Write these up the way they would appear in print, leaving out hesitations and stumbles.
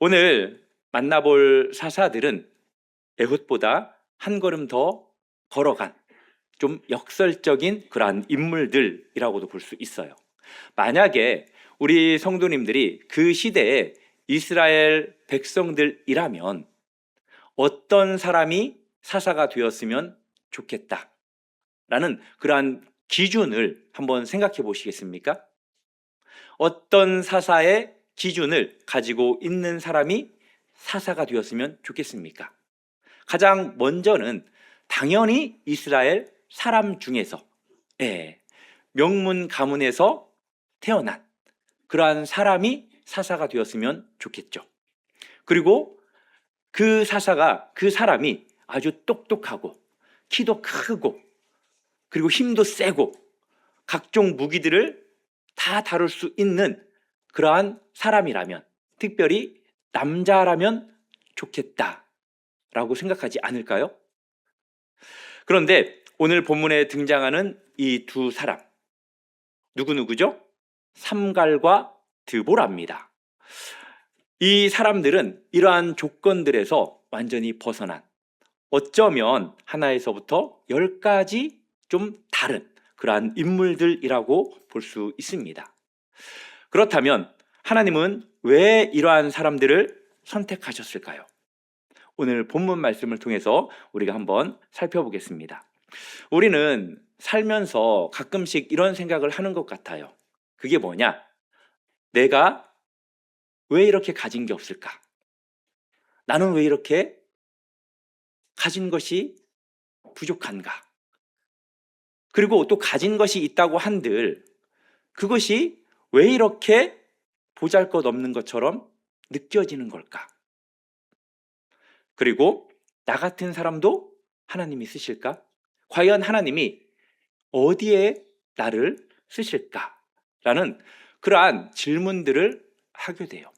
오늘 만나볼 사사들은 에훗보다 한 걸음 더 걸어간 좀 역설적인 그러한 인물들이라고도 볼 수 있어요. 만약에 우리 성도님들이 그 시대의 이스라엘 백성들이라면 어떤 사람이 사사가 되었으면 좋겠다라는 그러한 기준을 한번 생각해 보시겠습니까? 어떤 사사의 기준을 가지고 있는 사람이 사사가 되었으면 좋겠습니까? 가장 먼저는 당연히 이스라엘 사람 중에서 명문 가문에서 태어난 그러한 사람이 사사가 되었으면 좋겠죠. 그리고 그 사람이 아주 똑똑하고 키도 크고 그리고 힘도 세고 각종 무기들을 다 다룰 수 있는 그러한 사람이라면, 특별히 남자라면 좋겠다라고 생각하지 않을까요? 그런데 오늘 본문에 등장하는 이 두 사람, 누구죠? 삼갈과 드보라입니다. 이 사람들은 이러한 조건들에서 완전히 벗어난, 어쩌면 하나에서부터 10가지 좀 다른 그러한 인물들이라고 볼 수 있습니다. 그렇다면 하나님은 왜 이러한 사람들을 선택하셨을까요? 오늘 본문 말씀을 통해서 우리가 한번 살펴보겠습니다. 우리는 살면서 가끔씩 이런 생각을 하는 것 같아요. 그게 뭐냐? 내가 왜 이렇게 가진 게 없을까? 나는 왜 이렇게 가진 것이 부족한가? 그리고 또 가진 것이 있다고 한들 그것이 왜 이렇게 보잘것없는 것처럼 느껴지는 걸까? 그리고 나 같은 사람도 하나님이 쓰실까? 과연 하나님이 어디에 나를 쓰실까라는 그러한 질문들을 하게 돼요.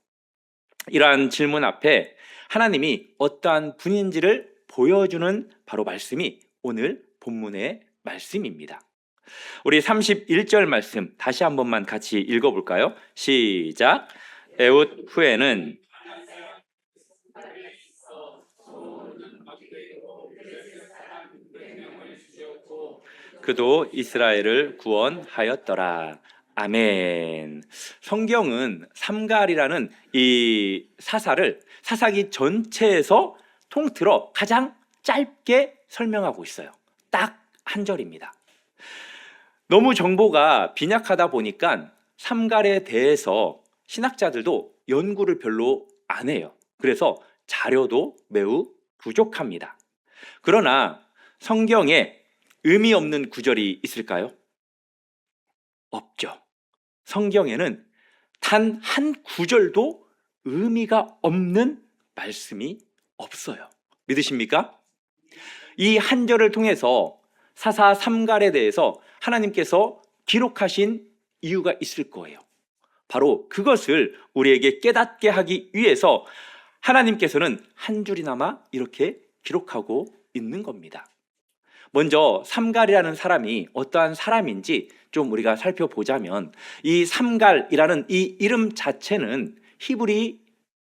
이러한 질문 앞에 하나님이 어떠한 분인지를 보여주는 바로 말씀이 오늘 본문의 말씀입니다. 우리 31절 말씀 다시 한 번만 같이 읽어볼까요? 시작. 에훗 후에는 그도 이스라엘을 구원하였더라. 아멘. 성경은 삼갈이라는 이 사사기 전체에서 통틀어 가장 짧게 설명하고 있어요. 딱 한 절입니다. 너무 정보가 빈약하다 보니까 삼갈에 대해서 신학자들도 연구를 별로 안 해요. 그래서 자료도 매우 부족합니다. 그러나 성경에 의미 없는 구절이 있을까요? 없죠. 성경에는 단 한 구절도 의미가 없는 말씀이 없어요. 믿으십니까? 이 한 절을 통해서 사사 삼갈에 대해서 하나님께서 기록하신 이유가 있을 거예요. 바로 그것을 우리에게 깨닫게 하기 위해서 하나님께서는 한 줄이나마 이렇게 기록하고 있는 겁니다. 먼저 삼갈이라는 사람이 어떠한 사람인지 좀 우리가 살펴보자면, 이 삼갈이라는 이 이름 자체는 히브리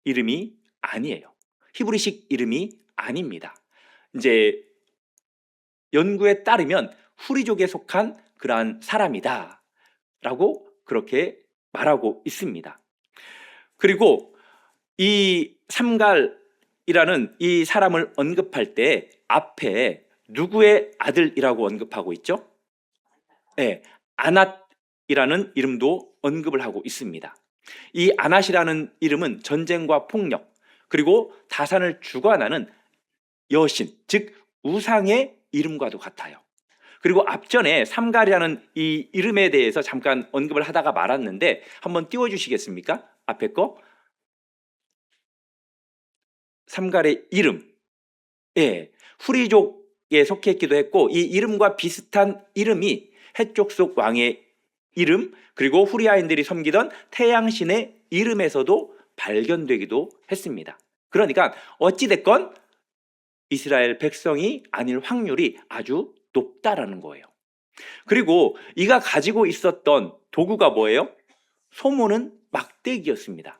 이름이 아니에요. 히브리식 이름이 아닙니다. 이제 연구에 따르면 후리족에 속한 그러한 사람이다 라고 그렇게 말하고 있습니다. 그리고 이 삼갈이라는 이 사람을 언급할 때 앞에 누구의 아들이라고 언급하고 있죠? 네, 아낫이라는 이름도 언급을 하고 있습니다. 이 아낫이라는 이름은 전쟁과 폭력, 그리고 다산을 주관하는 여신, 즉 우상의 이름과도 같아요. 그리고 앞전에 삼갈이라는 이 이름에 대해서 잠깐 언급을 하다가 말았는데 한번 띄워주시겠습니까? 앞에 거. 삼갈의 이름, 후리족에 속했기도 했고, 이 이름과 비슷한 이름이 해족 속 왕의 이름, 그리고 후리아인들이 섬기던 태양신의 이름에서도 발견되기도 했습니다. 그러니까 어찌됐건 이스라엘 백성이 아닐 확률이 아주 높다라는 거예요. 그리고 이가 가지고 있었던 도구가 뭐예요? 소모는 막대기였습니다.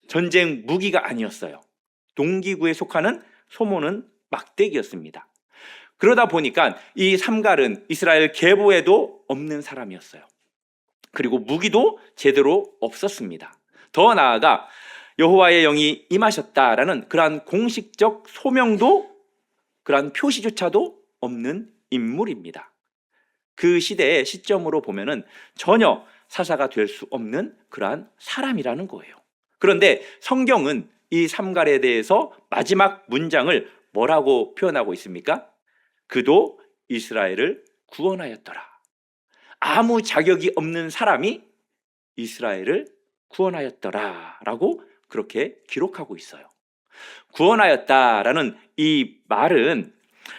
전쟁 무기가 아니었어요. 동기구에 속하는 소모는 막대기였습니다. 그러다 보니까 이 삼갈은 이스라엘 계보에도 없는 사람이었어요. 그리고 무기도 제대로 없었습니다. 더 나아가 여호와의 영이 임하셨다라는 그러한 공식적 소명도, 그러한 표시조차도 없는 인물입니다. 그 시대의 시점으로 보면은 전혀 사사가 될 수 없는 그러한 사람이라는 거예요. 그런데 성경은 이 삼갈에 대해서 마지막 문장을 뭐라고 표현하고 있습니까? 그도 이스라엘을 구원하였더라. 아무 자격이 없는 사람이 이스라엘을 구원하였더라 라고 그렇게 기록하고 있어요. 구원하였다라는 이 말은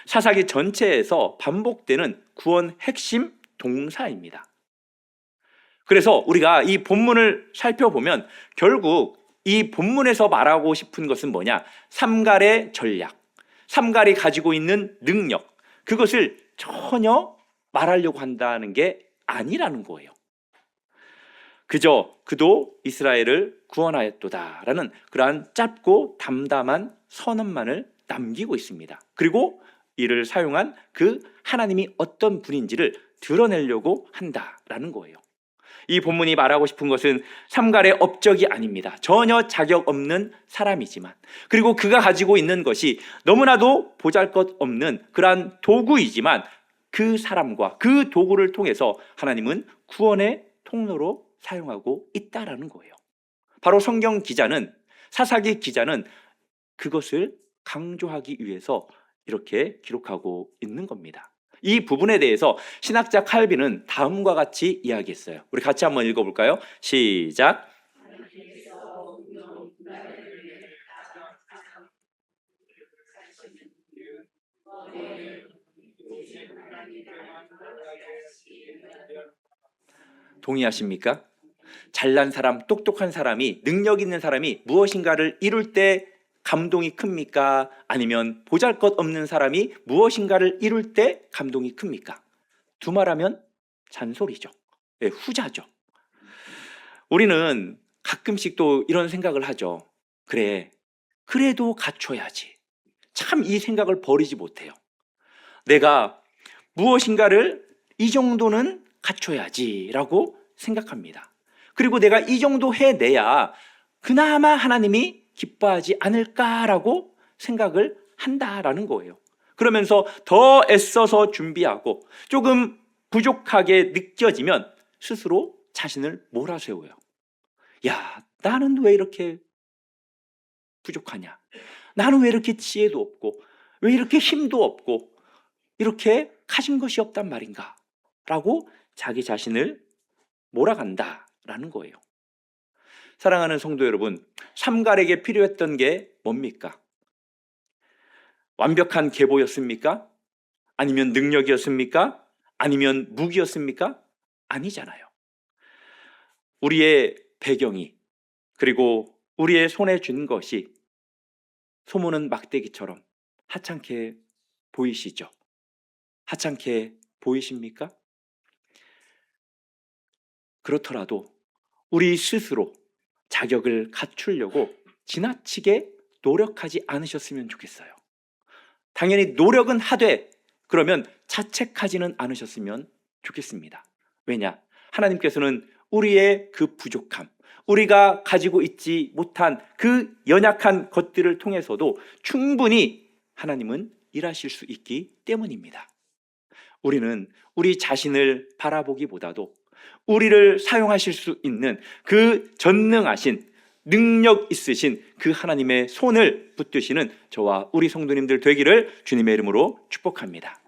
사사기 전체에서 반복되는 구원 핵심 동사입니다. 그래서 우리가 이 본문을 살펴보면 결국 이 본문에서 말하고 싶은 것은 뭐냐? 삼갈의 전략, 삼갈이 가지고 있는 능력, 그것을 전혀 말하려고 한다는 게 아니라는 거예요. 그저 그도 이스라엘을 구원하였도다라는 그러한 짧고 담담한 선언만을 남기고 있습니다. 그리고 이를 사용한 그 하나님이 어떤 분인지를 드러내려고 한다라는 거예요. 이 본문이 말하고 싶은 것은 삼갈의 업적이 아닙니다. 전혀 자격 없는 사람이지만, 그리고 그가 가지고 있는 것이 너무나도 보잘것없는 그러한 도구이지만 그 사람과 그 도구를 통해서 하나님은 구원의 통로로 사용하고 있다라는 거예요. 바로 성경 기자는, 사사기 기자는 그것을 강조하기 위해서 이렇게 기록하고 있는 겁니다. 이 부분에 대해서 신학자 칼빈은 다음과 같이 이야기했어요. 우리 같이 한번 읽어볼까요? 시작. 동의하십니까? 잘난 사람, 똑똑한 사람이, 능력 있는 사람이 무엇인가를 이룰 때 감동이 큽니까? 아니면 보잘것없는 사람이 무엇인가를 이룰 때 감동이 큽니까? 두말하면 잔소리죠. 네, 후자죠. 우리는 가끔씩 또 이런 생각을 하죠. 그래, 그래도 갖춰야지. 참 이 생각을 버리지 못해요. 내가 무엇인가를 이 정도는 갖춰야지라고 생각합니다. 그리고 내가 이 정도 해내야 그나마 하나님이 기뻐하지 않을까라고 생각을 한다라는 거예요. 그러면서 더 애써서 준비하고 조금 부족하게 느껴지면 스스로 자신을 몰아세워요. 야, 나는 왜 이렇게 부족하냐? 나는 왜 이렇게 지혜도 없고, 왜 이렇게 힘도 없고, 이렇게 가진 것이 없단 말인가? 라고 자기 자신을 몰아간다라는 거예요. 사랑하는 성도 여러분, 삼갈에게 필요했던 게 뭡니까? 완벽한 계보였습니까? 아니면 능력이었습니까? 아니면 무기였습니까? 아니잖아요. 우리의 배경이, 그리고 우리의 손에 준 것이 소모는 막대기처럼 하찮게 보이시죠? 하찮게 보이십니까? 그렇더라도 우리 스스로 자격을 갖추려고 지나치게 노력하지 않으셨으면 좋겠어요. 당연히 노력은 하되 그러면 자책하지는 않으셨으면 좋겠습니다. 왜냐? 하나님께서는 우리의 그 부족함, 우리가 가지고 있지 못한 그 연약한 것들을 통해서도 충분히 하나님은 일하실 수 있기 때문입니다. 우리는 우리 자신을 바라보기보다도 우리를 사용하실 수 있는 그 전능하신, 능력 있으신 그 하나님의 손을 붙드시는 저와 우리 성도님들 되기를 주님의 이름으로 축복합니다.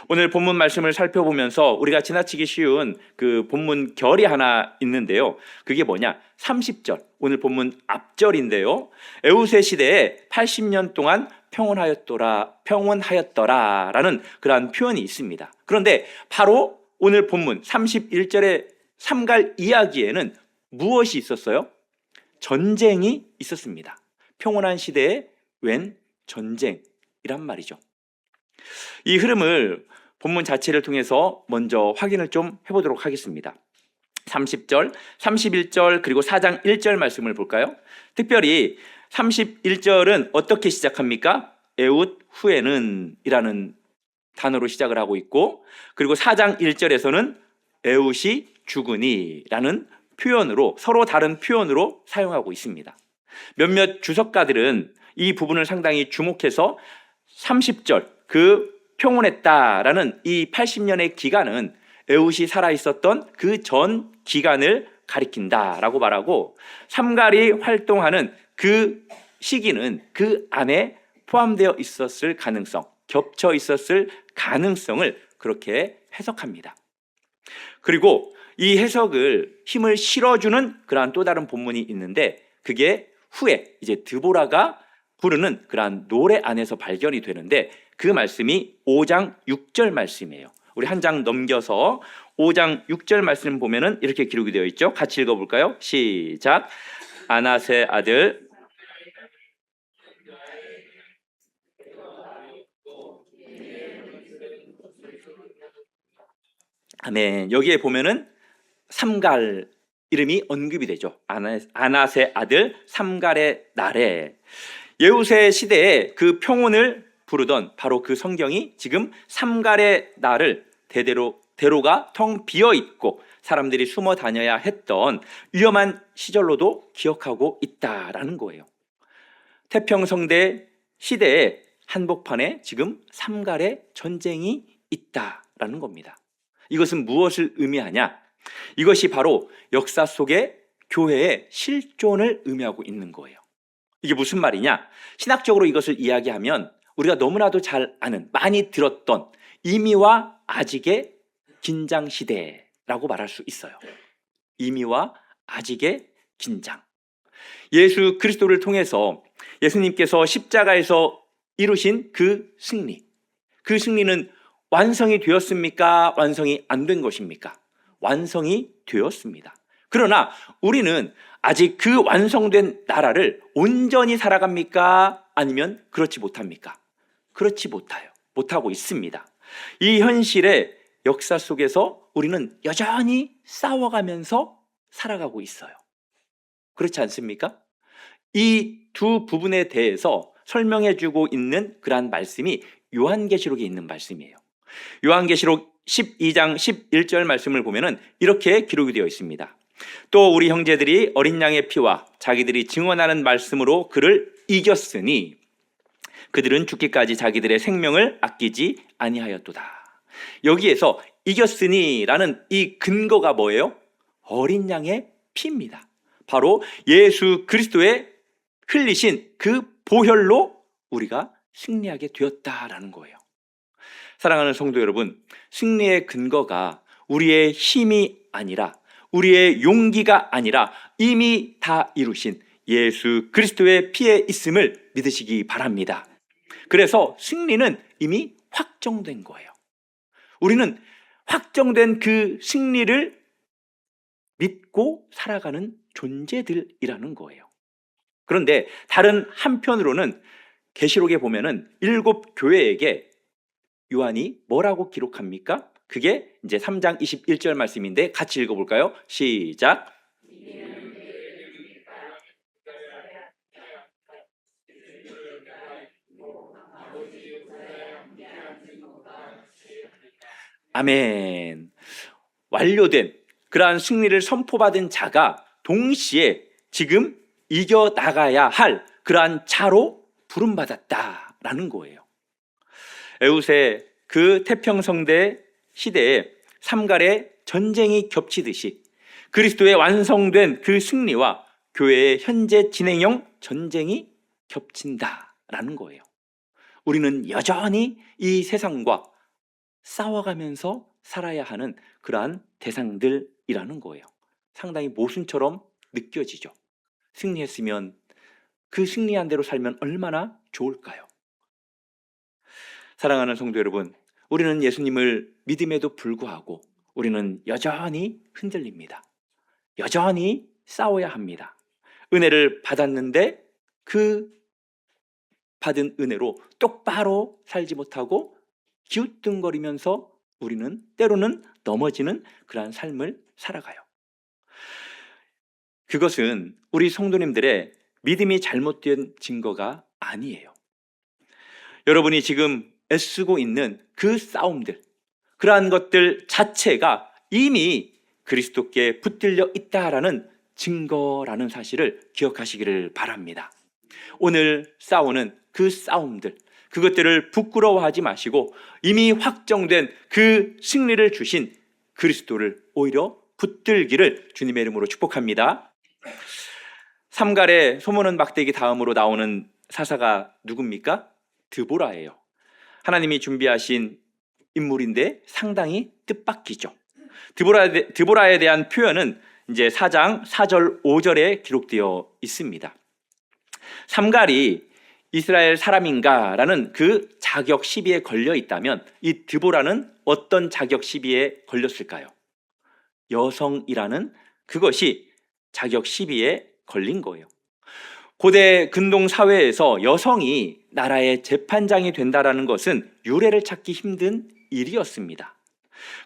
오늘 본문 말씀을 살펴보면서 우리가 지나치기 쉬운 그 본문 결이 하나 있는데요. 그게 뭐냐? 30절, 오늘 본문 앞절인데요. 에우세 시대에 80년 동안 평온하였더라라는 그러한 표현이 있습니다. 그런데 바로 오늘 본문 31절의 삼갈 이야기에는 무엇이 있었어요? 전쟁이 있었습니다. 평온한 시대에 웬 전쟁이란 말이죠. 이 흐름을 본문 자체를 통해서 먼저 확인을 좀 해보도록 하겠습니다. 30절, 31절 그리고 4장 1절 말씀을 볼까요? 특별히 31절은 어떻게 시작합니까? 에웃 후에는 이라는 단어로 시작을 하고 있고, 그리고 4장 1절에서는 에웃이 죽으니 라는 표현으로, 서로 다른 표현으로 사용하고 있습니다. 몇몇 주석가들은 이 부분을 상당히 주목해서 30절 그 평온했다라는 이 80년의 기간은 에웃이 살아있었던 그 전 기간을 가리킨다라고 말하고, 삼갈이 활동하는 그 시기는 그 안에 포함되어 있었을 가능성, 겹쳐 있었을 가능성을 그렇게 해석합니다. 그리고 이 해석을 힘을 실어주는 그러한 또 다른 본문이 있는데, 그게 후에 이제 드보라가 부르는 그러한 노래 안에서 발견이 되는데, 그 말씀이 5장 6절 말씀이에요. 우리 한 장 넘겨서 5장 6절 말씀 보면은 이렇게 기록이 되어 있죠. 같이 읽어볼까요? 시작. 아낫의 아들 아멘. 여기에 보면은 삼갈 이름이 언급이 되죠. 아낫의 아들 삼갈의 날에, 예후세 시대에 그 평온을 부르던 바로 그 성경이 지금 삼갈의 날을 대로가 텅 비어 있고 사람들이 숨어 다녀야 했던 위험한 시절로도 기억하고 있다라는 거예요. 태평성대 시대의 한복판에 지금 삼갈의 전쟁이 있다라는 겁니다. 이것은 무엇을 의미하냐? 이것이 바로 역사 속의 교회의 실존을 의미하고 있는 거예요. 이게 무슨 말이냐? 신학적으로 이것을 이야기하면 우리가 너무나도 잘 아는, 많이 들었던 이미와 아직의 긴장 시대라고 말할 수 있어요. 이미와 아직의 긴장. 예수 그리스도를 통해서 예수님께서 십자가에서 이루신 그 승리, 그 승리는 완성이 되었습니까? 완성이 안 된 것입니까? 완성이 되었습니다. 그러나 우리는 아직 그 완성된 나라를 온전히 살아갑니까? 아니면 그렇지 못합니까? 그렇지 못하고 있습니다. 이 현실의 역사 속에서 우리는 여전히 싸워가면서 살아가고 있어요. 그렇지 않습니까? 이 두 부분에 대해서 설명해주고 있는 그러한 말씀이 요한계시록에 있는 말씀이에요. 요한계시록 12장 11절 말씀을 보면은 이렇게 기록이 되어 있습니다. 또 우리 형제들이 어린 양의 피와 자기들이 증언하는 말씀으로 그를 이겼으니 그들은 죽기까지 자기들의 생명을 아끼지 아니하였도다. 여기에서 이겼으니라는 이 근거가 뭐예요? 어린 양의 피입니다. 바로 예수 그리스도의 흘리신 그 보혈로 우리가 승리하게 되었다라는 거예요. 사랑하는 성도 여러분, 승리의 근거가 우리의 힘이 아니라, 우리의 용기가 아니라 이미 다 이루신 예수 그리스도의 피에 있음을 믿으시기 바랍니다. 그래서 승리는 이미 확정된 거예요. 우리는 확정된 그 승리를 믿고 살아가는 존재들이라는 거예요. 그런데 다른 한편으로는 계시록에 보면은 7 교회에게 요한이 뭐라고 기록합니까? 그게 이제 3장 21절 말씀인데 같이 읽어볼까요? 시작. 아멘. 완료된 그러한 승리를 선포받은 자가 동시에 지금 이겨나가야 할 그러한 자로 부름받았다라는 거예요. 에웃의 그 태평성대 시대에 삼갈의 전쟁이 겹치듯이 그리스도의 완성된 그 승리와 교회의 현재 진행형 전쟁이 겹친다라는 거예요. 우리는 여전히 이 세상과 싸워가면서 살아야 하는 그러한 대상들이라는 거예요. 상당히 모순처럼 느껴지죠. 승리했으면, 그 승리한 대로 살면 얼마나 좋을까요? 사랑하는 성도 여러분, 우리는 예수님을 믿음에도 불구하고 우리는 여전히 흔들립니다. 여전히 싸워야 합니다. 은혜를 받았는데 그 받은 은혜로 똑바로 살지 못하고 기웃등거리면서 우리는 때로는 넘어지는 그러한 삶을 살아가요. 그것은 우리 성도님들의 믿음이 잘못된 증거가 아니에요. 여러분이 지금 애쓰고 있는 그 싸움들, 그러한 것들 자체가 이미 그리스도께 붙들려 있다라는 증거라는 사실을 기억하시기를 바랍니다. 오늘 싸우는 그 싸움들, 그것들을 부끄러워하지 마시고 이미 확정된 그 승리를 주신 그리스도를 오히려 붙들기를 주님의 이름으로 축복합니다. 삼갈의 소문은 막대기 다음으로 나오는 사사가 누굽니까? 드보라예요. 하나님이 준비하신 인물인데 상당히 뜻밖이죠. 드보라에 대한 표현은 이제 4장 4절 5절에 기록되어 있습니다. 삼갈이 이스라엘 사람인가라는 그 자격 시비에 걸려 있다면 이 드보라는 어떤 자격 시비에 걸렸을까요? 여성이라는 그것이 자격 시비에 걸린 거예요. 고대 근동 사회에서 여성이 나라의 재판장이 된다라는 것은 유례를 찾기 힘든 일이었습니다.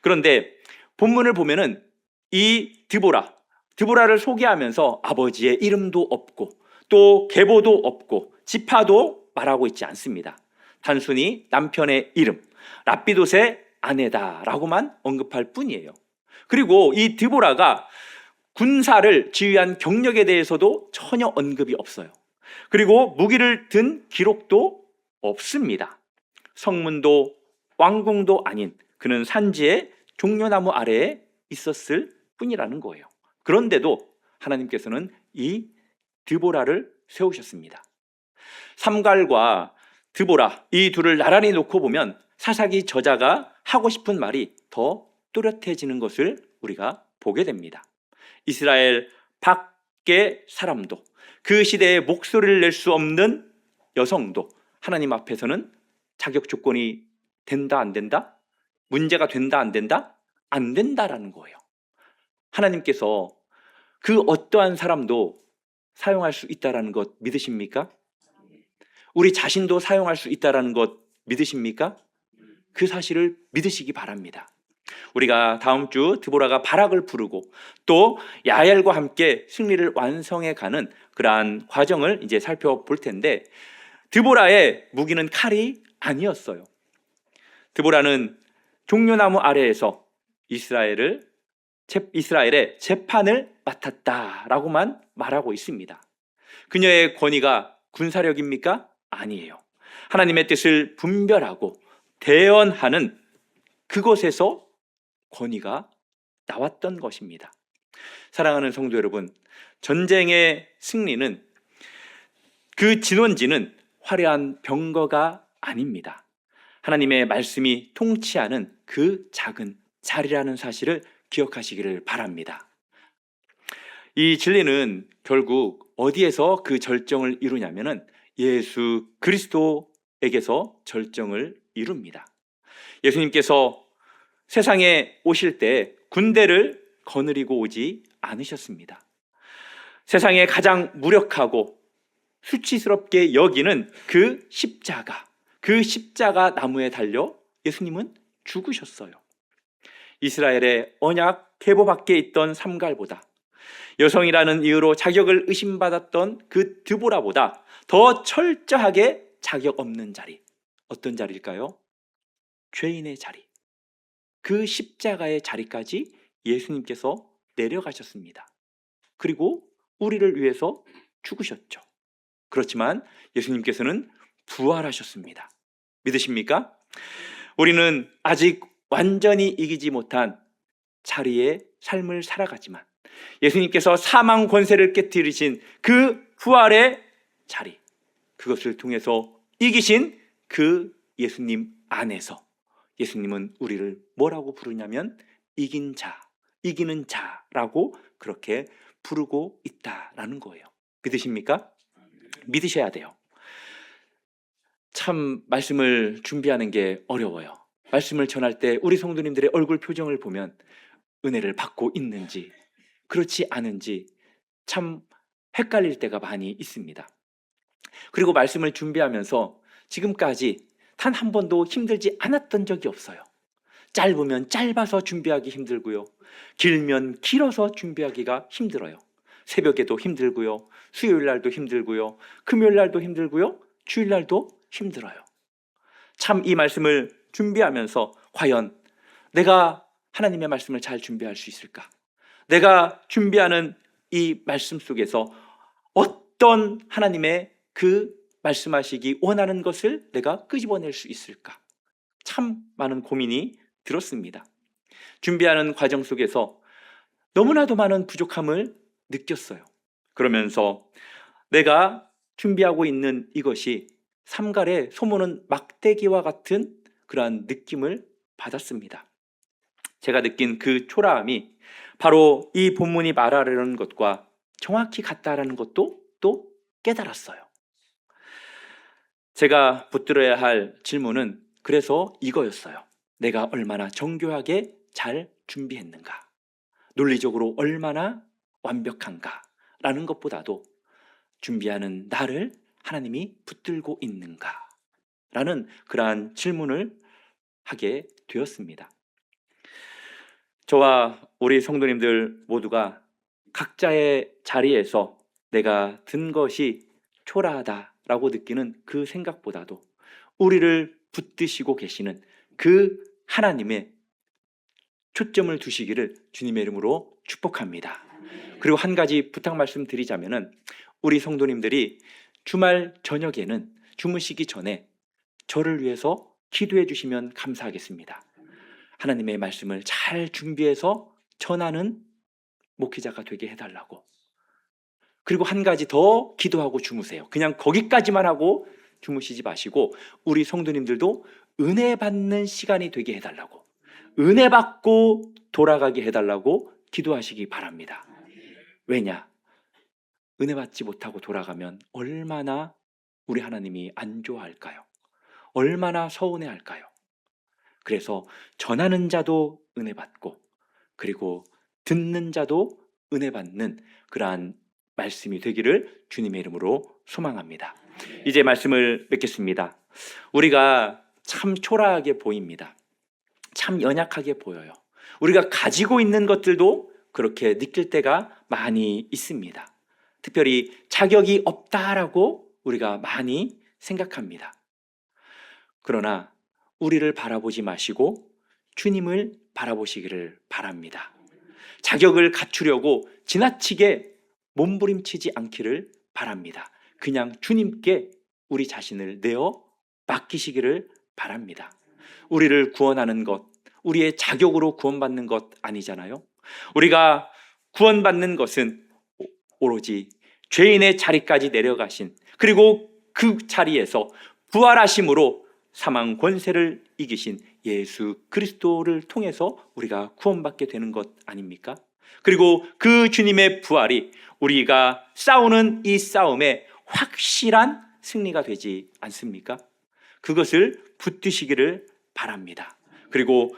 그런데 본문을 보면은 이 드보라를 소개하면서 아버지의 이름도 없고 또 계보도 없고 지파도 말하고 있지 않습니다. 단순히 남편의 이름, 랍비돗의 아내다라고만 언급할 뿐이에요. 그리고 이 드보라가 군사를 지휘한 경력에 대해서도 전혀 언급이 없어요. 그리고 무기를 든 기록도 없습니다. 성문도 왕궁도 아닌 그는 산지의 종려나무 아래에 있었을 뿐이라는 거예요. 그런데도 하나님께서는 이 드보라를 세우셨습니다. 삼갈과 드보라 이 둘을 나란히 놓고 보면 사사기 저자가 하고 싶은 말이 더 뚜렷해지는 것을 우리가 보게 됩니다. 이스라엘 밖의 사람도 그 시대에 목소리를 낼 수 없는 여성도 하나님 앞에서는 자격 조건이 된다 안 된다? 문제가 된다 안 된다? 안 된다라는 거예요. 하나님께서 그 어떠한 사람도 사용할 수 있다라는 것 믿으십니까? 우리 자신도 사용할 수 있다라는 것 믿으십니까? 그 사실을 믿으시기 바랍니다. 우리가 다음 주 드보라가 바락을 부르고 또 야엘과 함께 승리를 완성해 가는 그러한 과정을 이제 살펴볼 텐데 드보라의 무기는 칼이 아니었어요. 드보라는 종려나무 아래에서 이스라엘의 재판을 맡았다라고만 말하고 있습니다. 그녀의 권위가 군사력입니까? 아니에요. 하나님의 뜻을 분별하고 대언하는 그곳에서 권위가 나왔던 것입니다. 사랑하는 성도 여러분, 전쟁의 승리는 그 진원지는 화려한 병거가 아닙니다. 하나님의 말씀이 통치하는 그 작은 자리라는 사실을 기억하시기를 바랍니다. 이 진리는 결국 어디에서 그 절정을 이루냐면은 예수 그리스도에게서 절정을 이룹니다. 예수님께서 세상에 오실 때 군대를 거느리고 오지 않으셨습니다. 세상에 가장 무력하고 수치스럽게 여기는 그 십자가 나무에 달려 예수님은 죽으셨어요. 이스라엘의 언약 계보 밖에 있던 삼갈보다 여성이라는 이유로 자격을 의심받았던 그 드보라보다 더 철저하게 자격 없는 자리, 어떤 자리일까요? 죄인의 자리. 그 십자가의 자리까지 예수님께서 내려가셨습니다. 그리고 우리를 위해서 죽으셨죠. 그렇지만 예수님께서는 부활하셨습니다. 믿으십니까? 우리는 아직 완전히 이기지 못한 자리의 삶을 살아가지만 예수님께서 사망 권세를 깨뜨리신 그 부활의 자리, 그것을 통해서 이기신 그 예수님 안에서 예수님은 우리를 뭐라고 부르냐면 이긴 자, 이기는 자라고 그렇게 부르고 있다라는 거예요. 믿으십니까? 믿으셔야 돼요. 참 말씀을 준비하는 게 어려워요. 말씀을 전할 때 우리 성도님들의 얼굴 표정을 보면 은혜를 받고 있는지 그렇지 않은지 참 헷갈릴 때가 많이 있습니다. 그리고 말씀을 준비하면서 지금까지 단 한 번도 힘들지 않았던 적이 없어요. 짧으면 짧아서 준비하기 힘들고요. 길면 길어서 준비하기가 힘들어요. 새벽에도 힘들고요, 수요일 날도 힘들고요, 금요일 날도 힘들고요, 주일 날도 힘들어요. 참 이 말씀을 준비하면서 과연 내가 하나님의 말씀을 잘 준비할 수 있을까? 내가 준비하는 이 말씀 속에서 어떤 하나님의 그 말씀하시기 원하는 것을 내가 끄집어낼 수 있을까? 참 많은 고민이 들었습니다. 준비하는 과정 속에서 너무나도 많은 부족함을 느꼈어요. 그러면서 내가 준비하고 있는 이것이 삼갈에 소모는 막대기와 같은 그러한 느낌을 받았습니다. 제가 느낀 그 초라함이 바로 이 본문이 말하려는 것과 정확히 같다라는 것도 또 깨달았어요. 제가 붙들어야 할 질문은 그래서 이거였어요. 내가 얼마나 정교하게 잘 준비했는가? 논리적으로 얼마나 완벽한가? 라는 것보다도 준비하는 나를 하나님이 붙들고 있는가? 라는 그러한 질문을 하게 되었습니다. 저와 우리 성도님들 모두가 각자의 자리에서 내가 든 것이 초라하다라고 느끼는 그 생각보다도 우리를 붙드시고 계시는 그 하나님의 초점을 두시기를 주님의 이름으로 축복합니다. 그리고 한 가지 부탁 말씀 드리자면은 우리 성도님들이 주말 저녁에는 주무시기 전에 저를 위해서 기도해 주시면 감사하겠습니다. 하나님의 말씀을 잘 준비해서 전하는 목회자가 되게 해달라고. 그리고 한 가지 더 기도하고 주무세요. 그냥 거기까지만 하고 주무시지 마시고 우리 성도님들도 은혜 받는 시간이 되게 해달라고, 은혜 받고 돌아가게 해달라고 기도하시기 바랍니다. 왜냐? 은혜 받지 못하고 돌아가면 얼마나 우리 하나님이 안 좋아할까요? 얼마나 서운해할까요? 그래서 전하는 자도 은혜 받고 그리고 듣는 자도 은혜 받는 그러한 말씀이 되기를 주님의 이름으로 소망합니다. 이제 말씀을 맺겠습니다. 우리가 참 초라하게 보입니다. 참 연약하게 보여요. 우리가 가지고 있는 것들도 그렇게 느낄 때가 많이 있습니다. 특별히 자격이 없다라고 우리가 많이 생각합니다. 그러나 우리를 바라보지 마시고 주님을 바라보시기를 바랍니다. 자격을 갖추려고 지나치게 몸부림치지 않기를 바랍니다. 그냥 주님께 우리 자신을 내어 맡기시기를 바랍니다. 우리를 구원하는 것, 우리의 자격으로 구원받는 것 아니잖아요. 우리가 구원받는 것은 오로지 죄인의 자리까지 내려가신, 그리고 그 자리에서 부활하심으로 사망 권세를 이기신 예수 그리스도를 통해서 우리가 구원받게 되는 것 아닙니까? 그리고 그 주님의 부활이 우리가 싸우는 이 싸움에 확실한 승리가 되지 않습니까? 그것을 붙드시기를 바랍니다. 그리고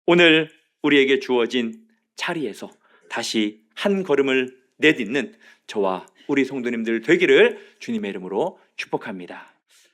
오늘 우리에게 주어진 자리에서 다시 한 걸음을 내딛는 저와 우리 성도님들 되기를 주님의 이름으로 축복합니다.